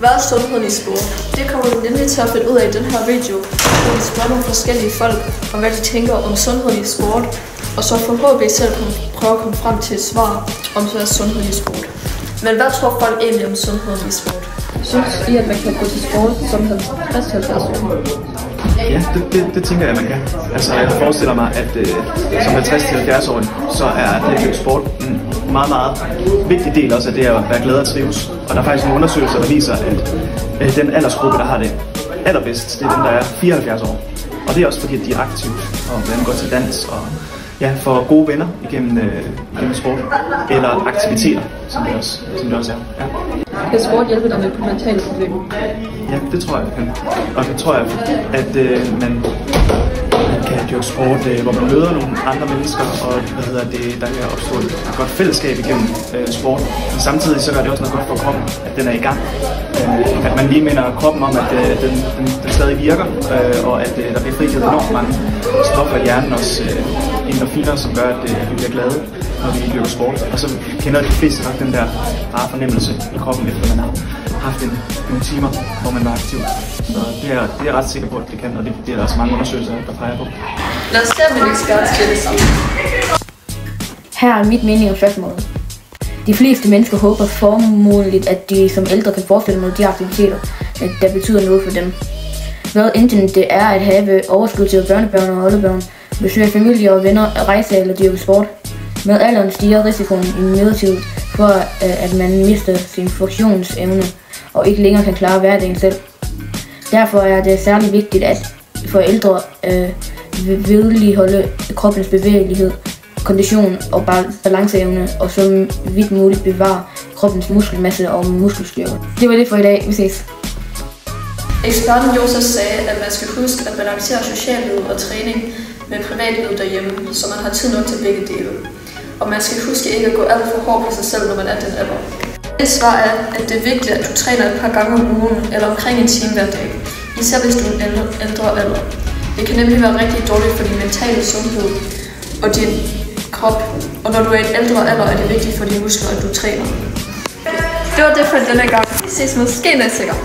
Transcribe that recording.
Hvad er sundheden i sport? Det kommer du nemlig til at finde ud af i den her video, hvor vi spørger nogle forskellige folk om, hvad de tænker om sundheden i sport, og så forhåbentlig selv prøve at komme frem til et svar om så er sundheden i sport. Men hvad tror folk egentlig om sundheden i sport? Synes I, at man kan gå til sport som 50-70 år? Ja, det tænker jeg, man kan. Altså, jeg forestiller mig, at som 50-70 år, så er det sport en meget, meget vigtig del også af det at være glad og trives. Og der er faktisk nogle undersøgelser, der viser, at den aldersgruppe, der har det allerbedst, det er dem, der er 74 år. Og det er også fordi, at de er aktive og blandt andet går til dans og får gode venner igennem sport eller aktiviteter, som det også er. Ja. Kan sport hjælpe dig med på mentale problemer? Ja, det tror jeg, kan. Og det tror jeg, at man kan dyrke sport, hvor man møder nogle andre mennesker, og der kan opstå et godt fællesskab igennem sport. Men samtidig så gør det også noget godt for kroppen, at den er i gang. At man lige minder kroppen om, at den stadig virker, og at der bliver frigivet enormt mange stoffer i hjernen, også endorfiner, som gør, at vi bliver glade, når vi dyrker sport. Og så kender de fleste nok den der rare fornemmelse i kroppen, efter man har haft nogle timer, hvor man var aktiv. Så det er jeg ret sikker på, at det kan, og det er der også mange undersøgelser, der peger på. Lad os se, om en ekspert siger det samme. Her er mit mening om spørgsmålet. De fleste mennesker håber formodentligt, at de som ældre kan forestille mod de aktiviteter, der betyder noget for dem. Hvad enten det er at have overskud til børnebørn og oldebørn, besøge familie og venner, rejse eller dyrke sport. Med alderen stiger risikoen imidlertid for, at man mister sin funktionsevne og ikke længere kan klare hverdagen selv. Derfor er det særlig vigtigt, at forældre vedligeholde kroppens bevægelighed, kondition og balanceevne, og så vidt muligt bevare kroppens muskelmasse og muskelstyrke. Det var det for i dag. Vi ses. Eksperten Josef sagde, at man skal huske at balancere sociallivet og træning med privatlivet derhjemme, så man har tid nok til begge dele. Og man skal huske ikke at gå alt for hårdt på sig selv, når man er den alder. Et svar er, at det er vigtigt, at du træner et par gange om ugen eller omkring en time hver dag, især hvis du er en ældre alder. Det kan nemlig være rigtig dårligt for din mentale sundhed og din krop, og når du er i en ældre alder, er det vigtigt for dine muskler, at du træner. Det var det for denne gang. Vi ses måske næste gang.